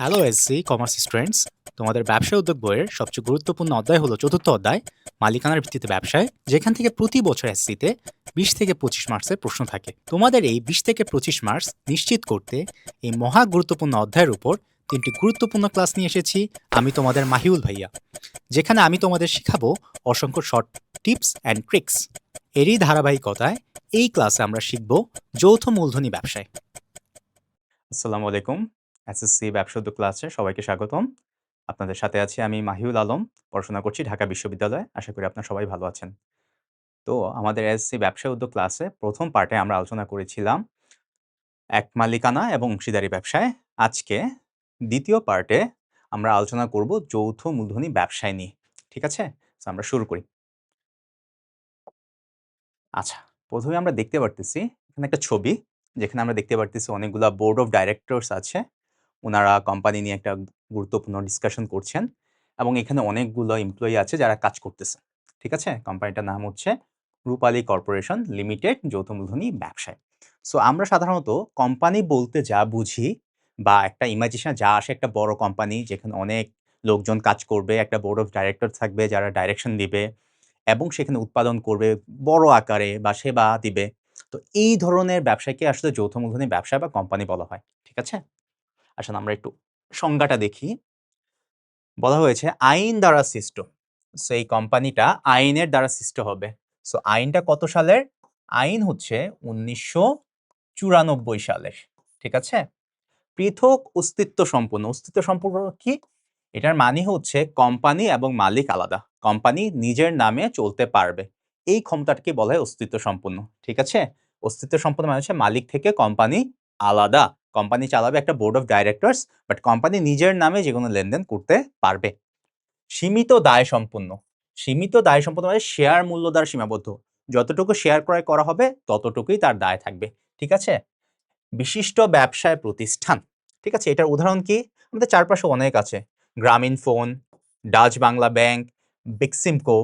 Hello SC commerce students, তোমাদের ব্যবসা উদ্যোগ বইয়ের সবচেয়ে গুরুত্বপূর্ণ অধ্যায় হলো চতুর্থ অধ্যায় মালিকানার ভিত্তিতে ব্যবসায়, যেখান থেকে প্রতি বছর এসসিতে 20 থেকে 25 মার্কসের প্রশ্ন থাকে। তোমাদের এই 20 থেকে 25 মার্কস নিশ্চিত করতে এই মহা গুরুত্বপূর্ণ অধ্যায়ের উপর 3টি গুরুত্বপূর্ণ ক্লাস নিয়ে এসেছি আমি, তোমাদের মাহিউল ভাইয়া, যেখানে আমি তোমাদের শেখাবো অসংখ্য শর্ট টিপস অ্যান্ড ট্রিক্স। এরই ধারাবাহিকতায় এই ক্লাসে আমরা শিখব যৌথ মূলধনী ব্যবসায়। আসসালামু আলাইকুম, এসএসসি ব্যবসা উদ্যোগ ক্লাসে সবাইকে স্বাগতম। আপনাদের সাথে আছি আমি মাহিউল আলম, পড়াশোনা করছি ঢাকা বিশ্ববিদ্যালয়ে। আশা করি আপনারা সবাই ভালো আছেন। তো আমাদের এসএসসি ব্যবসা উদ্যোগ ক্লাসে প্রথম পার্টে আমরা আলোচনা করেছিলাম এক মালিকানা এবং অংশীদারি ব্যবসায়। আজকে দ্বিতীয় পার্টে আমরা আলোচনা করব যৌথ মূলধনী ব্যবসায় নিয়ে। ঠিক আছে, তো আমরা শুরু করি। আচ্ছা, প্রথমে আমরা দেখতে পারতেছি এখানে একটা ছবি, যেখানে আমরা দেখতে পারতেছি অনেকগুলা বোর্ড অফ ডাইরেক্টরস আছে। উনারা কোম্পানি নিয়ে একটা গুরুত্বপূর্ণ ডিসকাশন করছেন এবং এখানে অনেকগুলো এমপ্লয়ি আছে যারা কাজ করতেছে। ঠিক আছে? কোম্পানিটার নাম হচ্ছে রূপালী কর্পোরেশন লিমিটেড যৌথ মূলধনী ব্যবসায়। সো আমরা সাধারণত কোম্পানি বলতে যা বুঝি বা একটা ইমাজিনেশনে যা আসে, একটা বড় কোম্পানি যেখানে অনেক লোকজন কাজ করবে, একটা বোর্ড অফ ডাইরেক্টর থাকবে যারা ডাইরেকশন দিবে এবং সেখানে উৎপাদন করবে বড় আকারে বা সেবা দিবে। তো এই ধরনের ব্যবসাকে আসলে যৌথ মূলধনী ব্যবসা বা কোম্পানি বলা হয়। ঠিক আছে? আসলে আমরা একটু সংজ্ঞাটা দেখি। বলা হয়েছে আইন দ্বারা সৃষ্ট। সো এই কোম্পানিটা আইনের দ্বারা সৃষ্ট হবে। সো আইনটা কত সালের? আইন হচ্ছে 1994 সালের। ঠিক আছে? পৃথক অস্তিত্ব সম্পন্ন। অস্তিত্ব সম্পন্ন কি? এটার মানে হচ্ছে কোম্পানি এবং মালিক আলাদা। কোম্পানি নিজের নামে চলতে পারবে। এই ক্ষমতাটাকে বলা হয় অস্তিত্ব সম্পন্ন। ঠিক আছে? অস্তিত্ব সম্পন্ন মানে হচ্ছে মালিক থেকে কোম্পানি আলাদা। কোম্পানি চালাবে একটা board of directors, but company নিজের নামে যেকোনো লেনদেন করতে পারবে। সীমিত দায় সম্পন্ন। সীমিত দায় সম্পন্ন মানে শেয়ার মূল্য দ্বারা সীমাবদ্ধ। যতটুকু শেয়ার ক্রয় করা হবে ততটুকুই তার দায় থাকবে। ঠিক আছে? বিশিষ্ট ব্যবসায় প্রতিষ্ঠান। ঠিক আছে? এটার উদাহরণ কি? আমাদের চারপাশে অনেক আছে। গ্রামীণ phone, Dutch Bangla bank, Beximco.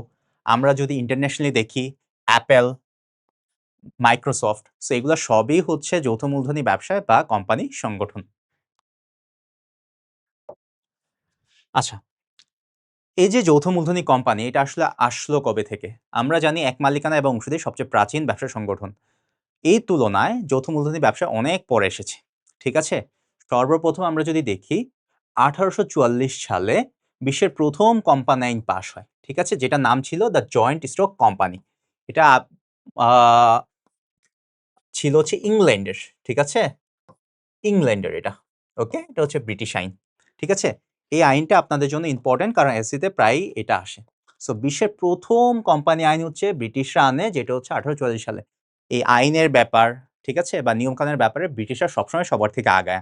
আমরা যদি ইন্টারন্যাশনালি দেখি অ্যাপেল, মাইক্রোসফট। সো এগুলো সবই হচ্ছে যৌথ মূলধনী ব্যবসায় বা কোম্পানি সংগঠন। আচ্ছা, এই যে যৌথ মূলধনী কোম্পানি, এটা আসলে আসলো কবে থেকে? আমরা জানি এক মালিকানা এবং অংশীদারি সবচেয়ে প্রাচীন ব্যবসা সংগঠন। এই তুলনায় যৌথ মূলধনী ব্যবসা অনেক পরে এসেছে। ঠিক আছে? সর্বপ্রথম আমরা যদি দেখি 1844 সালে বিশ্বের প্রথম কোম্পানি আইন পাস হয়। ঠিক আছে? যেটার নাম ছিল দ্য জয়েন্ট স্টক কোম্পানি। এটা আ ছিল হচ্ছে ইংল্যান্ডের। ঠিক আছে? ইংল্যান্ডের এটা। ওকে? এটা হচ্ছে ব্রিটিশ আইন। ঠিক আছে? এই আইনটা আপনাদের জন্য ইম্পোর্টেন্ট, কারণ এসসিতে প্রায়ই এটা আসে। সো বিশ্বের প্রথম কোম্পানি আইন হচ্ছে ব্রিটিশরা আনে, যেটা হচ্ছে 1844 সালে। এই আইনের ব্যাপার, ঠিক আছে? বা নিয়মকানুনের ব্যাপারে ব্রিটিশরা সবসময় সবার থেকে আগায়।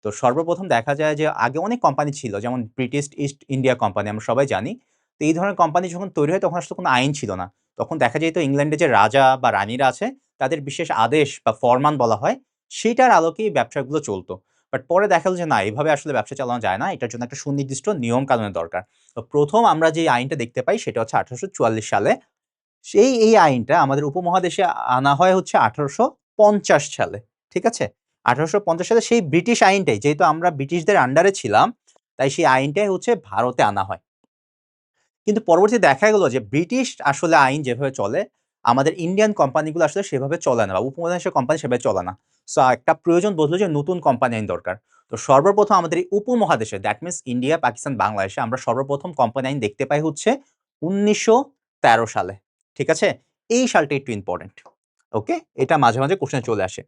তো সর্বপ্রথম দেখা যায় যে আগে অনেক কোম্পানি ছিল, যেমন ব্রিটিশ ইস্ট ইন্ডিয়া কোম্পানি আমরা সবাই জানি। তো এই ধরনের কোম্পানি যখন তৈরি হয় তখন আসলে কোনো আইন ছিল না। তখন দেখা যেত ইংল্যান্ডে যে রাজা বা রানীরা আছে তাদের বিশেষ আদেশ বা ফরমান বলা হয়, সেটার আলোকেই ব্যবসাগুলো চলতো। বাট পরে দেখা গেল যে না, এভাবে আসলে ব্যবসা চালানো যায় না। এটার জন্য একটা সুনির্দিষ্ট নিয়ম কানুনের দরকার। তো প্রথম আমরা যে আইনটা দেখতে পাই সেটা হচ্ছে 1844 সালে। এই আইনটা আমাদের উপমহাদেশে আনা হয় হচ্ছে 1850 সালে। ঠিক আছে? 1850 সালে সেই ব্রিটিশ আইনটাই, যেহেতু আমরা ব্রিটিশদের আন্ডারে ছিলাম, তাই সেই আইনটাই হচ্ছে ভারতে আনা হয়। কিন্তু পরবর্তীতে দেখা গেল যে ব্রিটিশ আসলে আইন যেভাবে চলে, আমাদের ইন্ডিয়ান কোম্পানিগুলো আসলে সেভাবে চলে না, বা উপমহাদেশের কোম্পানি সেভাবে চলে না। সো একটা প্রয়োজন বলল যে নতুন কোম্পানি আইন দরকার। তো সর্বপ্রথম আমাদের এই উপমহাদেশে, দ্যাট মিনস ইন্ডিয়া, পাকিস্তান, বাংলাদেশে আমরা সর্বপ্রথম কোম্পানি আইন দেখতে পাই হচ্ছে 1913 সালে। ঠিক আছে? এই সালটা একটু ইম্পোর্টেন্ট। ওকে? এটা মাঝে, মাঝে কোশ্চেনে চলে আসে।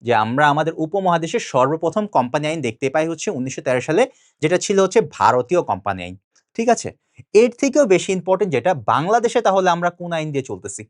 যে আমরা আমাদের উপমহাদেশের সর্বপ্রথম কোম্পানি আইন দেখতে পাই হচ্ছে 1913 সালে, যেটা ছিল হচ্ছে ভারতীয় কোম্পানি আইন। ঠিক আছে? এর থেকেও বেশি ইম্পোর্টেন্ট যেটা, বাংলাদেশে তাহলে আমরা কোন আইন দিয়ে চলতেছি?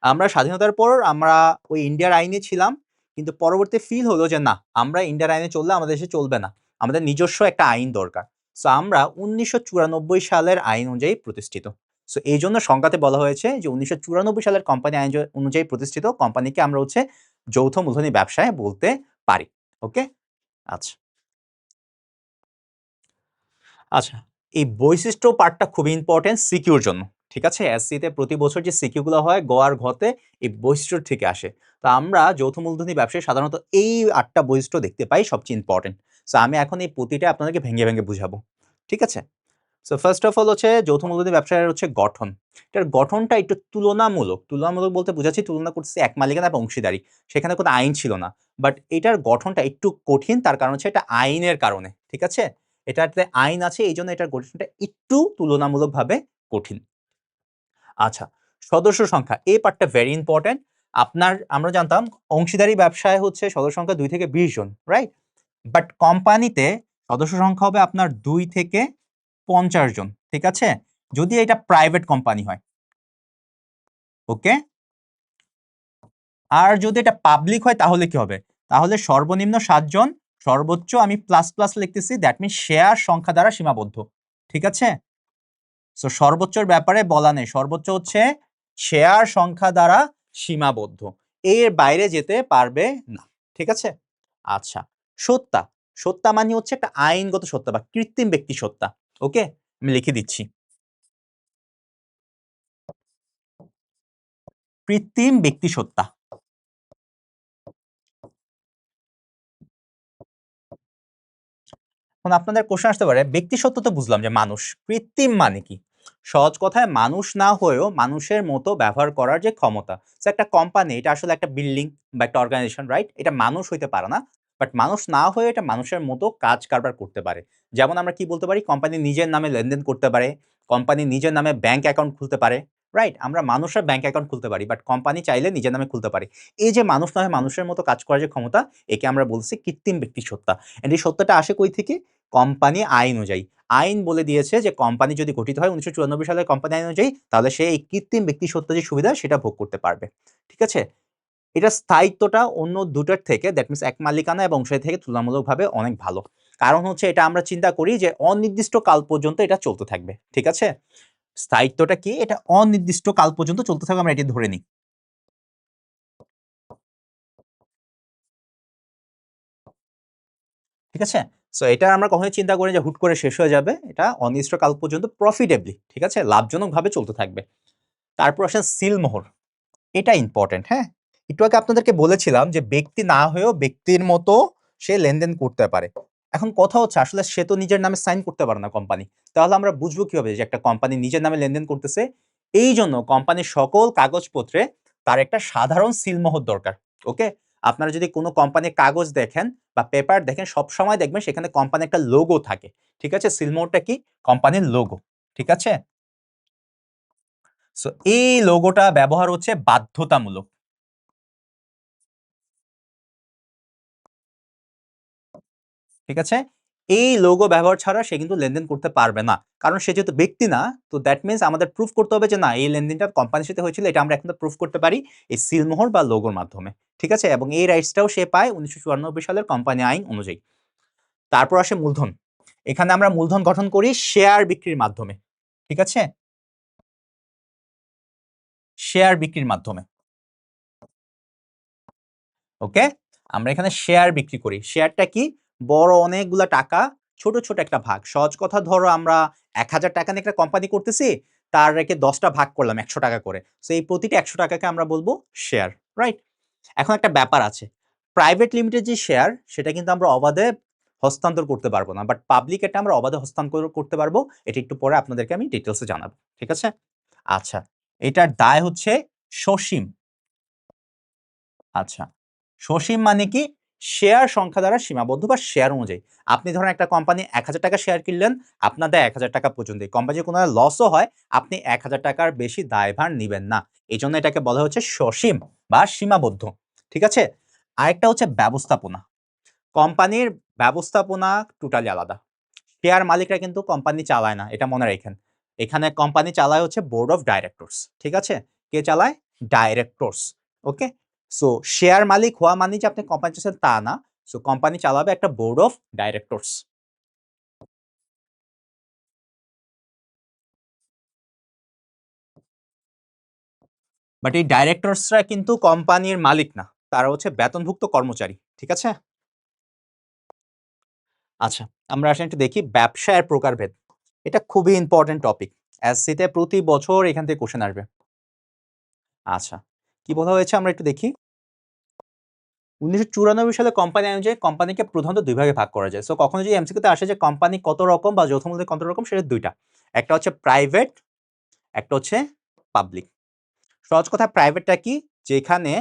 আমরা স্বাধীনতার পর আমরা ওই ইন্ডিয়ার আইনে ছিলাম। কিন্তু পরবর্তী ফিল হলো যে না, আমরা ইন্ডিয়ার আইনে চললে আমাদের দেশে চলবে না। আমাদের নিজস্ব একটা আইন দরকার। সো আমরা 1994 সালের আইন অনুযায়ী প্রতিষ্ঠিত। সো এইজন্য সংজ্ঞাতে বলা হয়েছে যে 1994 সালের কোম্পানি আইন অনুযায়ী প্রতিষ্ঠিত কোম্পানিকে আমরা হচ্ছে যৌথ মূলধনী ব্যবসায় বলতে পারি। ওকে? আচ্ছা। আচ্ছা, এই বৈশিষ্ট্য পার্টটা খুবই ইম্পোর্টেন্ট সিকিউর জন্য। ঠিক আছে? এসসিতে প্রতি বছর যে সিকিউ গুলো হয় গ আর ঘতে, এই বৈশিষ্ট্য থেকে আসে। তো আমরা যৌথ মূলধনী ব্যবসায় সাধারণত এই ৮ টা বৈশিষ্ট্য দেখতে পাই সবচেয়ে ইম্পোর্টেন্ট। সো আমি এখন এই প্রতিটা আপনাদেরকে ভেঙে ভেঙে বুঝাবো। ঠিক আছে? সো ফার্স্ট অফ অল হচ্ছে যৌথ মূলধনী ব্যবসায়ের হচ্ছে গঠন। এটার গঠনটা একটু তুলনামূলক। তুলনামূলক বলতে বোঝাচ্ছি তুলনা করতেছি এক মালিকানা এবং অংশীদারি। সেখানে কোনো আইন ছিল না। বাট এটার গঠনটা একটু কঠিন, তার কারণ হচ্ছে এটা আইনের কারণে। ঠিক আছে? এটাতে আইন আছে, এইজন্য এটার গঠনটা একটু তুলনামূলকভাবে কঠিন। আচ্ছা, সদস্য সংখ্যা এই পার্টটা ভেরি ইম্পোর্টেন্ট। আমরা জানতাম অংশীদারি ব্যবসায় হচ্ছে সদস্য সংখ্যা ২ থেকে ২০ জন, রাইট? বাট কোম্পানিতে সদস্য সংখ্যা হবে আপনার ২ থেকে ৫০ জন। ঠিক আছে? যদি এটা প্রাইভেট কোম্পানি হয়। ওকে? আর যদি এটা পাবলিক হয় তাহলে কি হবে? তাহলে সর্বনিম্ন ৭ জন, সর্বোচ্চ আমি প্লাস প্লাস লিখতেছি, দ্যাট মিনস শেয়ার সংখ্যা দ্বারা সীমাবদ্ধ। ঠিক আছে? সো সর্বোচ্চর ব্যাপারে বলা নেই। সর্বোচ্চ হচ্ছে শেয়ার সংখ্যা দ্বারা সীমাবদ্ধ। এর বাইরে যেতে পারবে না। ঠিক আছে? আচ্ছা, সত্তা। সত্তা মানে হচ্ছে একটা আইনগত সত্তা বা কৃত্রিম ব্যক্তি সত্তা। ওকে? আমি লিখে দিচ্ছি। কৃত্রিম ব্যক্তি সত্তা। এখন আপনাদের কোশ্চেন আসতে পারে, ব্যক্তি সত্তা তো বুঝলাম যে মানুষ। কৃত্রিম মানে কি? সহজ কথায় মানুষ না হয়েও মানুষের মতো ব্যবহার করার যে ক্ষমতা। সো একটা কোম্পানি এটা আসলে একটা বিল্ডিং বা একটা অর্গানাইজেশন, রাইট? এটা মানুষ হইতে পারে না। বাট মানুষ না হয়ে এটা মানুষের মতো কাজ কারবার করতে পারে। যেমন আমরা কি বলতে পারি? কোম্পানি নিজের নামে লেনদেন করতে পারে। কোম্পানি নিজের নামে ব্যাংক অ্যাকাউন্ট খুলতে পারে। রাইট? আমরা মানুষরা ব্যাংক অ্যাকাউন্ট খুলতে পারি। বাট কোম্পানি চাইলে নিজের নামে খুলতে পারে। এই যে মানুষ না হয়ে মানুষের মতো কাজ করার যে ক্ষমতা, একে আমরা বলছি কৃত্রিম ব্যক্তি সত্তা। এন্ড এই সত্তাটা আসে কই থেকে? কোম্পানি আইন অনুযায়ী। আইন বলে দিয়েছে যে কোম্পানি যদি গঠিত হয় ১৯৯৪ সালের কোম্পানি আইন অনুযায়ী, তাহলে সে এই কৃত্রিম ব্যক্তি সত্তা যে সুবিধা সেটা ভোগ করতে পারবে। ঠিক আছে? এটার স্থায়িত্বটা অন্য দুটার থেকে, দ্যাট মিনস এক মালিকানা এবং অংশীদারি থেকে তুলনামূলকভাবে অনেক ভালো। কারণ হচ্ছে এটা আমরা চিন্তা করি যে অনির্দিষ্ট কাল পর্যন্ত এটা চলতে থাকবে। ঠিক আছে? স্থায়িত্বটা কি? এটা অনির্দিষ্ট কাল পর্যন্ত চলতে থাকবে, আমরা এটি ধরে নিই। ঠিক আছে? সো এটা আমরা কখনোই চিন্তা করি যে হুট করে শেষ হয়ে যাবে। এটা অনির্দিষ্টকাল পর্যন্ত প্রফিটেবলি, ঠিক আছে? লাভজনকভাবে চলতে থাকবে। তারপর আসেন সিলমোহর। এটা ইম্পোর্টেন্ট, হ্যাঁ? একটু আগে আপনাদেরকে বলেছিলাম যে ব্যক্তি না হয়েও ব্যক্তির মতো সে লেনদেন করতে পারে। এখন কথা হচ্ছে আসলে সে তো নিজের নামে সাইন করতে পারে না কোম্পানি। তাহলে আমরা বুঝবো কিভাবে যে একটা কোম্পানি নিজের নামে লেনদেন করতেছে? এইজন্য কোম্পানির সকল কাগজপত্রে তার একটা সাধারণ সিলমোহর দরকার। ওকে? আপনারা যদি কোনো কোম্পানির কাগজ দেখেন বা পেপার দেখেন, সবসময় দেখবেন সেখানে কোম্পানির একটা লোগো থাকে। ঠিক আছে? সিলমোহরটা কি? কোম্পানির লোগো। ঠিক আছে? সো এই লোগোটা ব্যবহার হচ্ছে বাধ্যতামূলক। ঠিক আছে? এই লোগো ব্যবহার ছাড়া সে কিন্তু লেনদেন করতে পারবে না। কারণ সে যেহেতু ব্যক্তি না, তো দ্যাট মিনস আমাদের প্রুফ করতে হবে যে না, এই লেনদেনটা কোম্পানির সাথে হয়েছিল, এটা আমরা এখন প্রুফ করতে পারি এই সিলমোহর বা লোগোর মাধ্যমে। ঠিক আছে? এবং এই রাইটসটাও সে পায় ১৯৯৪ সালের কোম্পানি আইন অনুযায়ী। তারপর আসে মূলধন। এখানে আমরা মূলধন গঠন করি শেয়ার বিক্রির মাধ্যমে। ঠিক আছে? শেয়ার বিক্রির মাধ্যমে। ওকে? আমরা এখানে শেয়ার বিক্রি করি। শেয়ারটা কি? বড় অনেকগুলা টাকা, ছোট, ছোট একটা ভাগ। সহজ কথা ধরো আমরা ৳১,০০০ নিয়ে একটা কোম্পানি করতেছি, তার রেখে ১০ টা ভাগ করলাম ৳১০০ করে। সো এই প্রতিটা ৳১০০ কে আমরা বলব শেয়ার, রাইট? এখন একটা ব্যাপার আছে। প্রাইভেট লিমিটেড যে শেয়ার, সেটা কিন্তু আমরা অবাধে হস্তান্তর করতে পারব না। বাট পাবলিক এটা আমরা অবাধে হস্তান্তর করতে পারব। এটা একটু পরে আপনাদেরকে আমি ডিটেইলস এ জানাবো। ঠিক আছে? আচ্ছা। এটার দায় হচ্ছে সসীম। আচ্ছা। সসীম মানে কি? শেয়ার সংখ্যা দ্বারা সীমাবদ্ধ বা শেয়ার অনুযায়ী। আপনি ধরেন একটা কোম্পানি ৳১,০০০ শেয়ার কিনলেন, আপনার দায় ৳১,০০০ পর্যন্তই। কোম্পানির যদি কোনো লসও হয়, আপনি ৳১,০০০ র বেশি দায়ভার নিবেন না। এজন্য এটাকে বলা হচ্ছে সসীম বা সীমাবদ্ধ। ঠিক আছে? আরেকটা হচ্ছে ব্যবস্থাপনা। কোম্পানির ব্যবস্থাপনা টোটালি আলাদা। শেয়ার মালিকরা কিন্তু কোম্পানি চালায় না, এটা মনে রাখেন। এখানে কোম্পানি চালায় হচ্ছে বোর্ড অফ ডাইরেক্টরস। ঠিক আছে? কে চালায়? ডাইরেক্টরস। ওকে? সো শেয়ার মালিক হওয়া মানে যে আপনি কোম্পানি চালাচ্ছেন তা না। সো কোম্পানি চালাবে একটা বোর্ড অফ ডাইরেক্টরস। বাট এই ডাইরেক্টরসরা কিন্তু কোম্পানির মালিক না। তারা হচ্ছে বেতনভুক্ত কর্মচারী। ঠিক আছে? আচ্ছা, আমরা আসলে একটু দেখি ব্যবসায়ের প্রকারভেদ। এটা খুবই ইম্পোর্টেন্ট টপিক। এসসিতে প্রতি বছর এখান থেকে কোশ্চেন আসবে। আচ্ছা। কি বলা হয়েছে আমরা একটু দেখি। 1994 সালে কোম্পানি আইন অনুযায়ী কোম্পানিকে প্রধানত দুই ভাগে ভাগ করা যায়। সো কখনো যদি এমসিকিউতে আসে যে কোম্পানি কত রকম বা যৌথ মূলধনী কত রকম, সেটা দুইটা। একটা হচ্ছে প্রাইভেট, একটা হচ্ছে পাবলিক। সহজ কথা, প্রাইভেটটা কি? যেখানে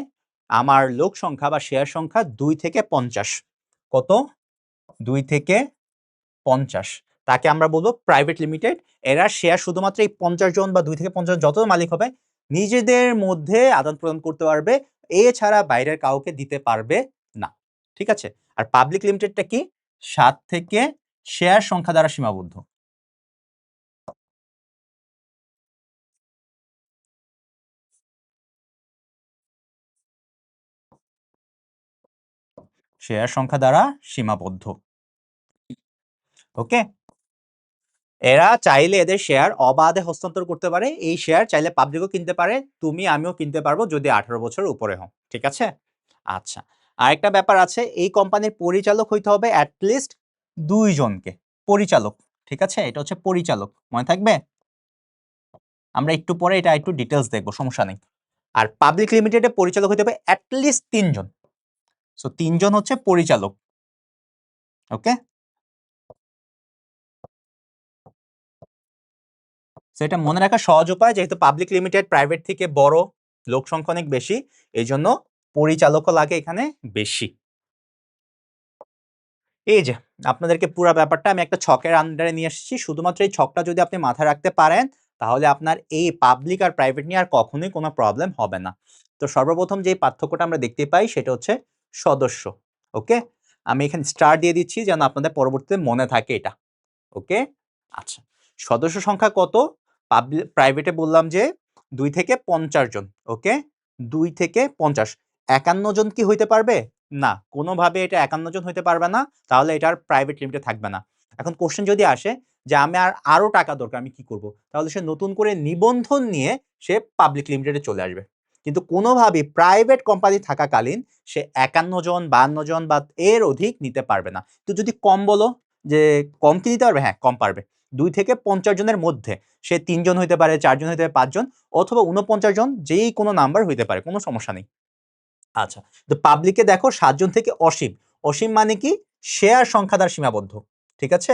আমার লোক সংখ্যা বা শেয়ার সংখ্যা 2 থেকে 50। কত? 2 থেকে 50। তাকে আমরা বলবো প্রাইভেট লিমিটেড। এরা শেয়ার শুধুমাত্র এই 50 জন বা 2 থেকে 50 যত মালিক হবে নিজেদের মধ্যে আদান প্রদান করতে পারবে, এছাড়া বাইরের কাউকে দিতে পারবে না। ঠিক আছে? আর পাবলিক লিমিটেডটা কি? 7 থেকে শেয়ার সংখ্যা দ্বারা সীমাবদ্ধ। শেয়ার সংখ্যা দ্বারা সীমাবদ্ধ। ওকে? এরা চাইলে এদের শেয়ার অবাধে হস্তান্তর করতে পারে। এই শেয়ার চাইলে পাবলিকও কিনতে পারে, তুমি আমিও কিনতে পারবো যদি 18 বছরের উপরে হও। ঠিক আছে? আচ্ছা। আরেকটা ব্যাপার আছে, এই কোম্পানির পরিচালক হইতে হবে অ্যাট লিস্ট 2 জনকে। পরিচালক। ঠিক আছে? এটা হচ্ছে পরিচালক। মনে থাকবে? আমরা একটু পরে এটা একটু ডিটেইলস দেখব, সমস্যা নেই। আর পাবলিক লিমিটেডে পরিচালক হইতে হবে অ্যাট লিস্ট 3 জন। সো 3 জন হচ্ছে পরিচালক। ওকে? সো এটা মনে রাখা সহজ উপায়, যেহেতু পাবলিক লিমিটেড প্রাইভেট থেকে বড়, লোক সংখ্যা অনেক বেশি, এই জন্য পরিচালকও লাগে এখানে বেশি। এই যে আপনাদেরকে পুরো ব্যাপারটা আমি একটা ছকের আন্ডারে নিয়ে এসেছি। শুধুমাত্র এই ছকটা যদি আপনি মাথায় রাখতে পারেন, তাহলে আপনার এই পাবলিক আর প্রাইভেট নিয়ে আর কখনোই কোনো প্রবলেম হবে না। তো সর্বপ্রথম যে পার্থক্যটা আমরা দেখতে পাই সেটা হচ্ছে সদস্য। ওকে? আমি এখানে স্টার দিয়ে দিচ্ছি যেন আপনাদের পরবর্তীতে মনে থাকে এটা। ওকে? আচ্ছা। সদস্য সংখ্যা কত? প্রাইভেটে বললাম যে 2 থেকে 50 জন। ওকে? 2 থেকে 50। 51 জন কি হইতে পারবে? না, কোনোভাবে এটা 51 জন হইতে পারবে না। তাহলে এটা আর প্রাইভেট লিমিটেড থাকবে না। এখন কোশ্চেন যদি আসে যে আরো টাকা দরকার, আমি কি করব? তাহলে সে নতুন করে নিবন্ধন নিয়ে সে পাবলিক লিমিটেডে চলে আসবে। কিন্তু কোনোভাবেই প্রাইভেট কোম্পানি থাকাকালীন সে 51 জন, 52 জন বা এর অধিক নিতে পারবে না। তো যদি কম বলো যে কম কি নিতে পারবে? হ্যাঁ, কম পারবে। 2 থেকে 50 জনের মধ্যে সে 3 জন হইতে পারে, 4 জন হইতে পারে, 5 জন অথবা 49 জন, যেই কোনো নাম্বার হইতে পারে, কোনো সমস্যা নেই। আচ্ছা, তো পাবলিকে দেখো 7 জন থেকে অসীম। অসীম মানে কি? শেয়ার সংখ্যা দ্বারা সীমাবদ্ধ। ঠিক আছে?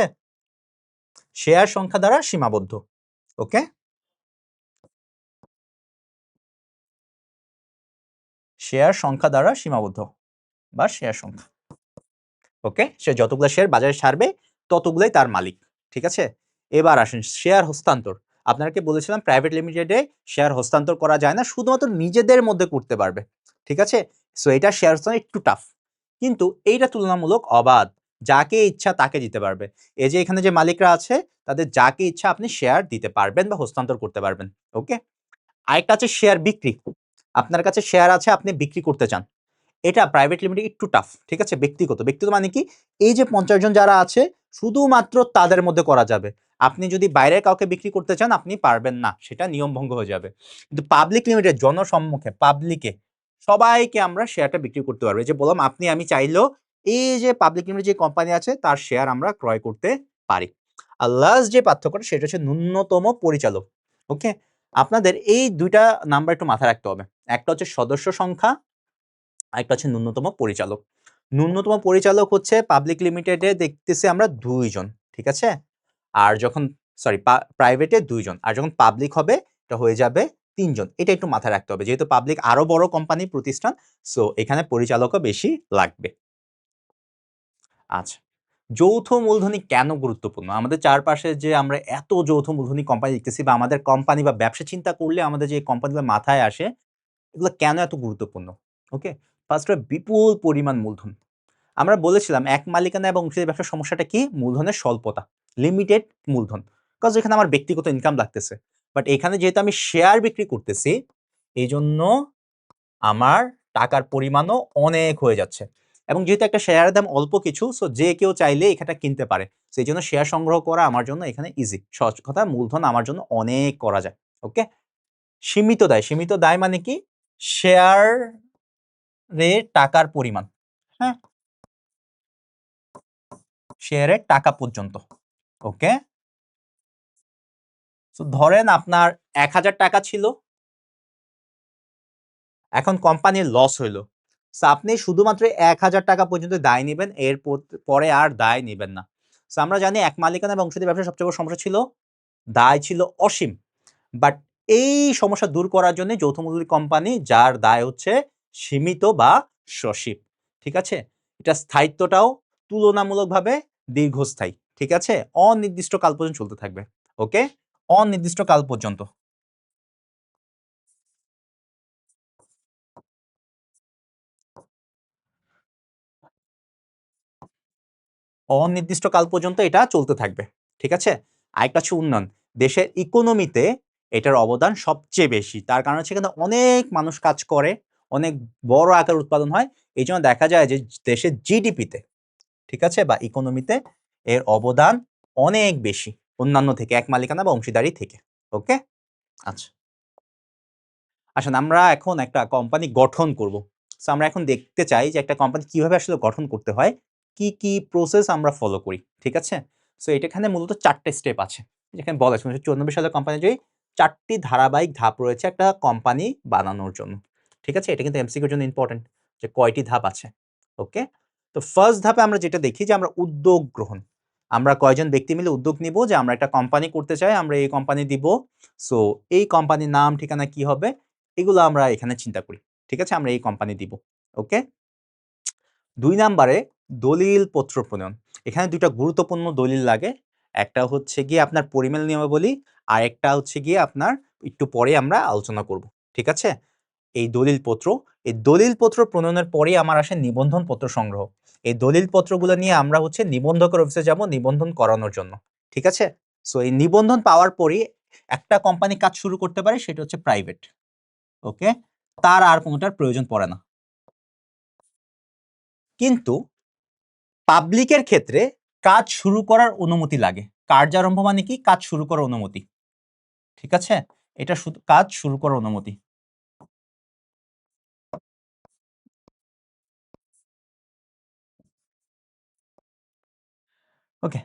শেয়ার সংখ্যা দ্বারা সীমাবদ্ধ। ওকে? শেয়ার সংখ্যা দ্বারা সীমাবদ্ধ বা শেয়ার সংখ্যা। ওকে? সে যতগুলো শেয়ার বাজারে ছাড়বে ততগুলাই তার মালিক। ঠিক আছে? এবার আসেন শেয়ার হস্তান্তর। আপনাকে বলেছিলাম প্রাইভেট লিমিটেডে শেয়ার হস্তান্তর করা যায় না, শুধুমাত্র নিজেদের মধ্যে করতে পারবে। ঠিক আছে? সো এটা শেয়ার হস্তান্তর একটু টাফ। কিন্তু এইটা তুলনামূলক অবাধ। যাকে ইচ্ছা তাকে দিতে পারবে। এই যে এখানে যে মালিকরা আছে তাদের যাকে ইচ্ছা আপনি শেয়ার দিতে পারবেন বা হস্তান্তর করতে পারবেন। ওকে? আরেকটা আছে শেয়ার বিক্রি। আপনার কাছে শেয়ার আছে, আপনি বিক্রি করতে চান। এটা প্রাইভেট লিমিটেড একটু টাফ। ঠিক আছে? ব্যক্তিগত। ব্যক্তিগত মানে কি? এই যে 50 জন যারা আছে শুধুমাত্র তাদের মধ্যে করা যাবে। আপনি যদি বাইরের কাউকে বিক্রি করতে চান আপনি পারবেন না। সেটা নিয়ম ভঙ্গ হয়ে যাবে। কিন্তু পাবলিক লিমিটেড জনসম্মুখে পাবলিকে সবাইকে আমরা শেয়ারটা বিক্রি করতে পারবো। এই যে বললাম আপনি আমি চাইলেও এই যে পাবলিক লিমিটেড যে কোম্পানি আছে তার শেয়ার আমরা ক্রয় করতে পারি। আর লাস্ট যে পার্থক্যটা সেটা হচ্ছে ন্যূনতম পরিচালক। ওকে? আপনাদের এই ২ টা নাম্বার একটু মাথায় রাখতে হবে। একটা হচ্ছে সদস্য সংখ্যা, আরেকটা হচ্ছে ন্যূনতম পরিচালক। ন্যূনতম পরিচালক হচ্ছে পাবলিক লিমিটেডে দেখতেছি আমরা 2 জন। ঠিক আছে? আর যখন প্রাইভেটে 2 জন। আর যখন পাবলিক হবে এটা হয়ে যাবে 3 জন। এটা একটু মাথায় রাখতে হবে। যেহেতু পাবলিক আরো বড় কোম্পানি প্রতিষ্ঠান, সো এখানে পরিচালকও বেশি লাগবে। আচ্ছা। যৌথ মূলধনী কেন গুরুত্বপূর্ণ? আমাদের চারপাশে যে আমরা এত যৌথ মূলধনী কোম্পানি দেখতেছি বা আমাদের কোম্পানি বা ব্যবসা চিন্তা করলে আমাদের যে কোম্পানিগুলো মাথায় আসে, এগুলো কেন এত গুরুত্বপূর্ণ? ওকে? ফার্স্ট বিপুল পরিমাণ মূলধন। আমরা বলেছিলাম এক মালিকানা এবং অংশীদারি ব্যবসার সমস্যাটা কি? মূলধনের স্বল্পতা, লিমিটেড মূলধন। কজ এখানে আমার ব্যক্তিগত ইনকাম লাগতেছে। বাট এখানে যেহেতু আমি শেয়ার বিক্রি করতেছি, এইজন্য আমার টাকার পরিমাণও অনেক হয়ে যাচ্ছে। এবং যেহেতু একটা শেয়ারের দাম অল্প কিছু, সো যে কেউ চাইলে এটা কিনতে পারে। সো এইজন্য শেয়ার সংগ্রহ করা আমার জন্য এখানে ইজি। সহজ কথা, মূলধন আমার জন্য অনেক করা যায়। ওকে? সীমিত দায়। সীমিত দায় মানে কি? শেয়ারের টাকার পরিমাণ। হ্যাঁ? শেয়ারের টাকা পর্যন্ত। ওকে? সো ধরেন আপনার ৳১,০০০ ছিল। এখন কোম্পানির লস হইল। সো আপনি শুধুমাত্র ৳১,০০০ পর্যন্ত দায় নিবেন, এর পরে আর দায় নিবেন না। সো আমরা জানি এক মালিকানা এবং অংশীদারি ব্যবসার সবচেয়ে বড় সমস্যা ছিল দায় ছিল অসীম। বাট এই সমস্যা দূর করার জন্য যৌথ মূলধনী কোম্পানি যার দায় হচ্ছে সীমিত বা সসীম। ঠিক আছে? এটা স্থায়িত্বটাও তুলনামূলকভাবে দীর্ঘস্থায়ী। ঠিক আছে? অনির্দিষ্টকাল পর্যন্ত চলতে থাকবে। ওকে? অনির্দিষ্টকাল পর্যন্ত। অনির্দিষ্টকাল পর্যন্ত এটা চলতে থাকবে। ঠিক আছে? আরেকটা হচ্ছে উন্নয়ন। দেশের ইকোনমিতে এটার অবদান সবচেয়ে বেশি। তার কারণ হচ্ছে এখানে অনেক মানুষ কাজ করে, অনেক বড় আকারে উৎপাদন হয়। এইজন্য দেখা যায় যে দেশের জিডিপিতে, ঠিক আছে? বা ইকোনমিতে এর অবদান অনেক বেশি অন্যান্য থেকে, এক মালিকানা বা অংশীদারি থেকে। ওকে? আচ্ছা। আসুন আমরা এখন একটা কোম্পানি গঠন করব। সো আমরা এখন দেখতে চাই যে একটা কোম্পানি কিভাবে আসলে গঠন করতে হয়, কি প্রসেস আমরা ফলো করি। ঠিক আছে? সো এখানে মূলত ৪ টে স্টেপ আছে। যেখানে বলা আছে ১৯৯৪ সালে কোম্পানি যে ৪ টি ধারাবাহিক ধাপ রয়েছে একটা কোম্পানি বানানোর জন্য। ঠিক আছে? এটা কিন্তু এমসিকিউর জন্য ইম্পোর্টেন্ট যে কয়টি ধাপ আছে। ওকে? তো ফার্স্ট ধাপে আমরা যেটা দেখি যে আমরা উদ্যোগ গ্রহণ। আমরা কয়জন ব্যক্তি মিলে উদ্যোগ নিব যে আমরা একটা কোম্পানি করতে চাই, আমরা এই কোম্পানি দিব। সো এই কোম্পানির নাম, ঠিকানা কি হবে? এগুলো আমরা এখানে চিন্তা করি। ঠিক আছে? আমরা এই কোম্পানি দিব। ওকে? ২ নাম্বারে দলিলপত্র প্রণয়ন। এখানে ২ টা গুরুত্বপূর্ণ দলিল লাগে। একটা হচ্ছে গিয়ে আপনার পরিমেল নিয়মাবলী, আরেকটা হচ্ছে গিয়ে আপনার একটু পরে আমরা আলোচনা করব। ঠিক আছে? এই দলিলপত্র প্রণয়নের পরেই আমার আসে নিবন্ধন পত্র সংগ্রহ। এই দলিলপত্রগুলো নিয়ে আমরা হচ্ছে নিবন্ধকের অফিসে যাব নিবন্ধন করানোর জন্য। ঠিক আছে? সো এই নিবন্ধন পাওয়ার পরেই একটা কোম্পানি কাজ শুরু করতে পারে, সেটা হচ্ছে প্রাইভেট। ওকে? তার আর কোনটার প্রয়োজন পড়ে না। কিন্তু পাবলিকের ক্ষেত্রে কাজ শুরু করার অনুমতি লাগে। কার্যারম্ভ মানে কি? কাজ শুরু করার অনুমতি। ঠিক আছে? এটা শুধু কাজ শুরু করার অনুমতি। ওকে,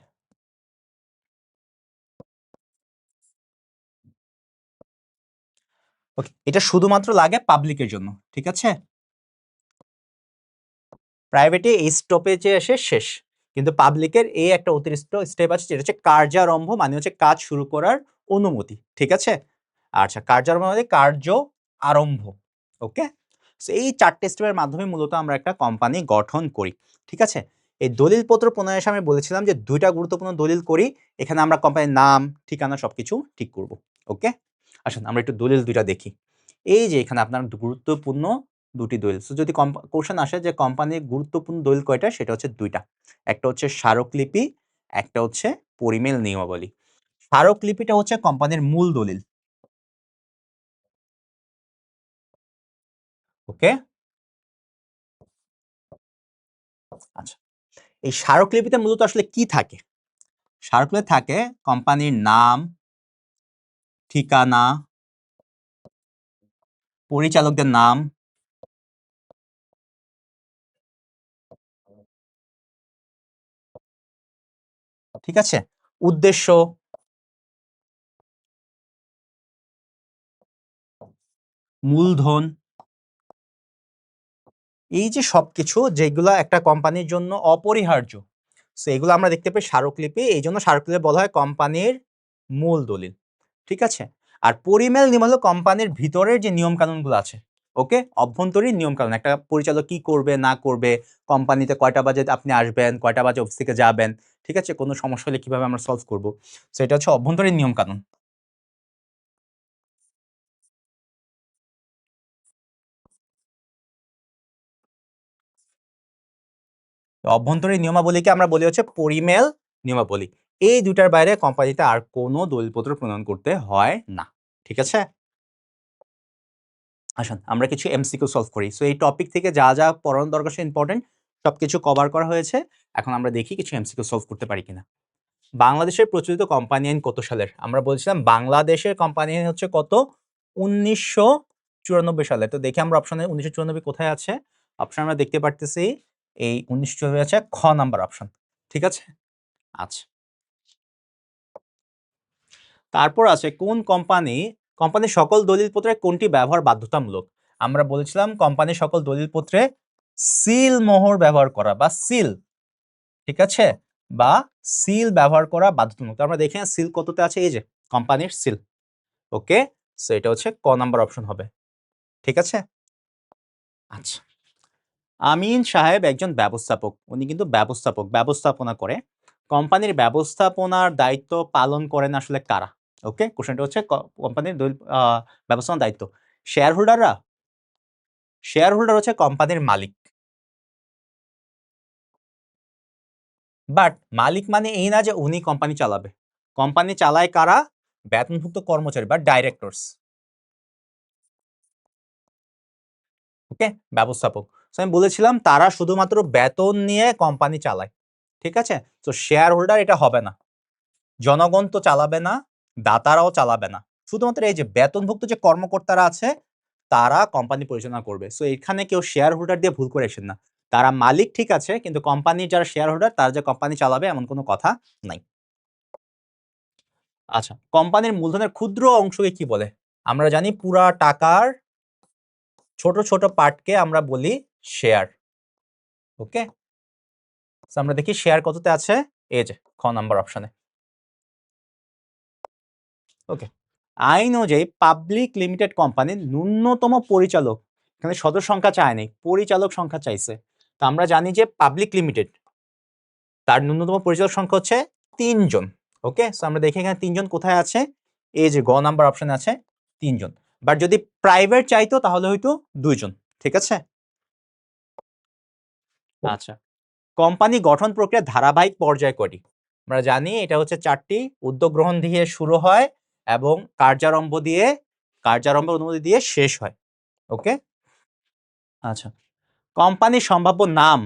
ওকে। এটা শুধুমাত্র লাগে পাবলিকের জন্য। ঠিক আছে? প্রাইভেটে এই স্টপেজে এসে শেষ। কিন্তু পাবলিকের এই একটা অতিরিক্ত স্টেপ আছে যেটা হচ্ছে কার্যারম্ভ মানে হচ্ছে কাজ শুরু করার অনুমতি। ঠিক আছে? আচ্ছা, কার্যারম্ভ মানে কার্য আরম্ভ। ওকে? সো এই ৪ টে স্টেপের মাধ্যমে মূলত আমরা একটা কোম্পানি গঠন করি। ঠিক আছে? এই দলিলপত্র প্রণয়নের সময় আমি বলেছিলাম যে ২ টা গুরুত্বপূর্ণ দলিল করি। এখানে আমরা কোম্পানির নাম, ঠিকানা সবকিছু ঠিক করব। ওকে? আসুন আমরা একটু দলিল ২ টা দেখি। এই যে এখানে আপনার গুরুত্বপূর্ণ ২ টি দলিল। সো যদি কোয়েশ্চেন আসে যে কোম্পানির গুরুত্বপূর্ণ দলিল কয়টা? সেটা হচ্ছে ২ টা। একটা হচ্ছে স্মারকলিপি, একটা হচ্ছে পরিমেল নিয়মাবলী। স্মারকলিপিটা হচ্ছে কোম্পানির মূল দলিল। ওকে? আচ্ছা। এই স্মারকলিপিতে মূলত আসলে কি থাকে? স্মারকলিপিতে থাকে কোম্পানির নাম, ঠিকানা, পরিচালকদের নাম, ঠিক আছে? উদ্দেশ্য, মূলধন, এই যে সবকিছু যেগুলা একটা কোম্পানির জন্য অপরিহার্য। সো এগুলো আমরা দেখতে পাই স্মারকলিপি। এইজন্য স্মারকলিপি বলা হয় কোম্পানির মূল দলিল। ঠিক আছে? আর পরিমেল নিয়ম হলো কোম্পানির ভিতরের যে নিয়ম কানুনগুলো আছে। ওকে? অভ্যন্তরীণ নিয়ম কানুন। একটা পরিচালক কি করবে না করবে, কোম্পানিতে কয়টা বাজে আপনি আসবেন, কয়টা বাজে অফিস থেকে যাবেন। ঠিক আছে? কোন সমস্যা হলে কিভাবে আমরা সলভ করব। সো এটা হচ্ছে অভ্যন্তরীণ নিয়ম কানুন। তো অভ্যন্তরীণ নিয়মাবলীকে আমরা বলি হচ্ছে পরিমেল নিয়মাবলী। এই ২ টার বাইরে কোম্পানিতে আর কোনো দলিলপত্র প্রণয়ন করতে হয় না। ঠিক আছে? আসুন আমরা কিছু এমসিকিউ সলভ করি। সো এই টপিক থেকে যা পড়ানো দরকার সে ইম্পোর্টেন্ট সবকিছু কভার করা হয়েছে। এখন আমরা দেখি কিছু এমসিকিউ সলভ করতে পারি কিনা। বাংলাদেশের প্রচলিত কোম্পানি আইন কত সালের? আমরা বলছিলাম বাংলাদেশের কোম্পানি আইন হচ্ছে কত? ১৯৯৪ সালে। তো দেখি আমরা অপশনে ১৯৯৪ কোথায় আছে? অপশন আমরা দেখতে পারতেছি এই ১৯৯৪ আছে খ নাম্বার অপশন। ঠিক আছে? আচ্ছা। তারপর আছে কোন কোম্পানির সকল দলিলপত্রে কোনটি ব্যবহার বাধ্যতামূলক? আমরা বলেছিলাম কোম্পানির সকল দলিলপত্রে সিল মোহর ব্যবহার করা বা সিল, ঠিক আছে, বা সিল ব্যবহার করা বাধ্যতামূলক। আমরা দেখি সিল কততে আছে, এই যে কোম্পানির সিল। ওকে, সো এটা হচ্ছে ক নাম্বার অপশন হবে, ঠিক আছে। আচ্ছা, আমিন সাহেব একজন ব্যবস্থাপক, উনি কিন্তু ব্যবস্থাপনা করে। কোম্পানির ব্যবস্থাপনার দায়িত্ব পালন করেন আসলে কারা? ওকে, কোশ্চেনটা হচ্ছে কোম্পানির ব্যবস্থাপনার দায়িত্ব শেয়ার হোল্ডাররা। শেয়ার হোল্ডার হচ্ছে কোম্পানির মালিক, বাট মালিক মানে এই না যে উনি কোম্পানি চালাবে। কোম্পানি চালায় কারা? বেতনভুক্ত কর্মচারী বা ডাইরেক্টরস। ওকে, ব্যবস্থাপক। আমি বলেছিলাম তারা শুধুমাত্র বেতন নিয়ে কোম্পানি চালায়, ঠিক আছে। তো শেয়ার হোল্ডার এটা হবে না, জনগণ তো চালাবে না, দাতারাও চালাবে না, শুধুমাত্র এই যে বেতনভুক্ত যে কর্মকর্তারা আছে তারা কোম্পানি পরিচালনা করবে। সো এখানে কেউ শেয়ার হোল্ডার দিয়ে ভুল করে এসেন না, তারা মালিক ঠিক আছে, কিন্তু কোম্পানির যারা শেয়ার হোল্ডার তারা যে কোম্পানি চালাবে এমন কোনো কথা নাই। আচ্ছা, কোম্পানির মূলধনের ক্ষুদ্র অংশকে কি বলে? আমরা জানি পুরা টাকার ছোট ছোট পার্টকে আমরা বলি শেয়ার। ওকে, আমরা দেখি শেয়ার কততে আছে, এই যে খ নাম্বার অপশনে। ওকে, আইন অনুযায়ী পাবলিক লিমিটেড কোম্পানির ন্যূনতম পরিচালক, এখানে সদস্য সংখ্যা চায় নাই, পরিচালক সংখ্যা চাইছে। তো আমরা জানি যে পাবলিক লিমিটেড তার ন্যূনতম পরিচালক সংখ্যা হচ্ছে 3 জন। ওকে, সো আমরা দেখি এখানে 3 জন কোথায় আছে, এই যে গ নাম্বার অপশনে আছে 3 জন। বাট যদি প্রাইভেট চাইতো তাহলে হয়তো 2 জন, ঠিক আছে। আচ্ছা, কোম্পানি গঠন প্রক্রিয়া ধারাবাহিক পর্যায় কয়টি? আমরা জানি এটা হচ্ছে 4টি। উদ্যোগ গ্রহণ দিয়ে শুরু হয় এবং কার্যারম্ভ অনুমতি দিয়ে শেষ হয়। ওকে, আচ্ছা, কোম্পানির সম্ভাব্য নাম,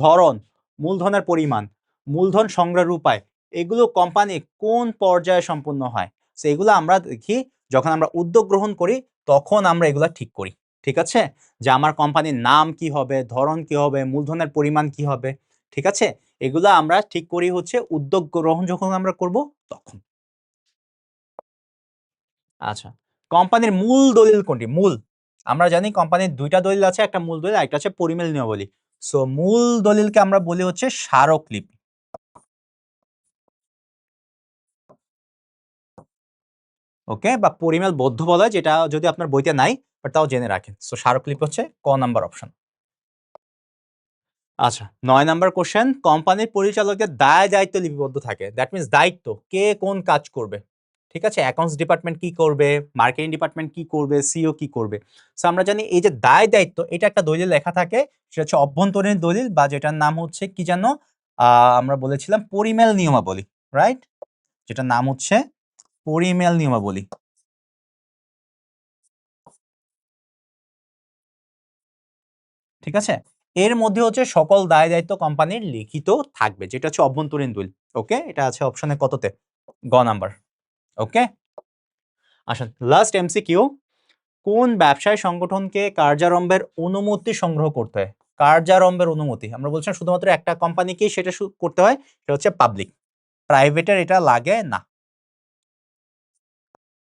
ধরন, মূলধনের পরিমাণ, মূলধন সংগ্রহের উপায়, এগুলো কোম্পানি কোন পর্যায়ে সম্পন্ন হয়? সো এগুলো আমরা দেখি যখন আমরা উদ্যোগ গ্রহণ করি তখন আমরা এগুলা ঠিক করি, ঠিক আছে, যে আমার কোম্পানির নাম কি হবে, ধরন কি হবে, মূলধনের পরিমাণ কি হবে, ঠিক আছে। এগুলো আমরা ঠিক করি হচ্ছে উদ্যোগ গ্রহণ যখন আমরা করব তখন। আচ্ছা, কোম্পানির মূল দলিল কোনটি? মূল, আমরা জানি কোম্পানির 2টা দলিল আছে, একটা মূল দলিল, একটা হচ্ছে পরিমেল নিয়মাবলী। সো মূল দলিলকে আমরা বলি হচ্ছে স্মারকলিপি। ওকে, বা পরিমেল বদ্ধ বলা হয়, যেটা যদি আপনার বইতে নাই বাট তাও জেনে রাখেন। সো স্মারকলিপি হচ্ছে ক নাম্বার অপশন। আচ্ছা, 9 নাম্বার কোশ্চেন, কোম্পানির পরিচালকের দায় দায়িত্ব লিপিবদ্ধ থাকে। দ্যাট মিন্স দায়িত্ব, কে কোন কাজ করবে, ঠিক আছে। অ্যাকাউন্টস ডিপার্টমেন্ট কি করবে, মার্কেটিং ডিপার্টমেন্ট কি করবে, সিও কি করবে। সো আমরা জানি এই যে দায় দায়িত্ব, এটা একটা দলিল লেখা থাকে, সেটা হচ্ছে অভ্যন্তরীণ দলিল, বা যেটার নাম হচ্ছে কি জানো, আমরা বলেছিলাম পরিমেল নিয়মাবলী, রাইট, যেটার নাম হচ্ছে পরিমেল নিয়মাবলী। ঠিক আছে, এর মধ্যে হচ্ছে সকল দায় দায়িত্ব কোম্পানির লিখিত থাকবে, যেটা হচ্ছে অভ্যন্তরীণ দলিল। ওকে, এটা আছে অপশনে কততে, গ নাম্বার। ওকে, আসেন লাস্ট এমসিকিউ, কোন ব্যবসায় সংগঠনকে কার্যারম্ভের অনুমতি সংগ্রহ করতে হয়? কার্যারম্ভের অনুমতি আমরা বলছিলাম শুধুমাত্র একটা কোম্পানিকেই সেটা করতে হয়, সেটা হচ্ছে পাবলিক, প্রাইভেটের এটা লাগে না।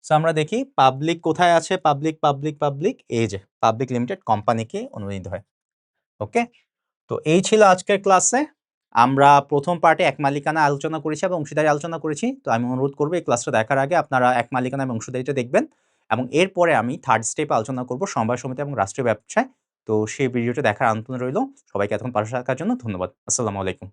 সো আমরা দেখি পাবলিক কোথায় আছে, পাবলিক পাবলিক পাবলিক, এই যে পাবলিক লিমিটেড কোম্পানিকে অনুমতি দিতে হয়। ওকে, তো এই ছিল আজকের ক্লাসে। আমরা প্রথম পার্টে এক মালিকানা আলোচনা করেছি এবং অংশীদারি আলোচনা করেছি। তো আমি অনুরোধ করব এই ক্লাসটা দেখার আগে আপনারা এক মালিকানা এবং অংশীদারিটা দেখবেন, এবং এরপরে আমি থার্ড স্টেপে আলোচনা করব সমবায় সমিতি এবং রাষ্ট্রীয় ব্যবসায়। তো সেই ভিডিওটা দেখার আমন্ত্রণ রইল। সবাইকে এতক্ষণ পাশে থাকার জন্য ধন্যবাদ। আসসালামু আলাইকুম।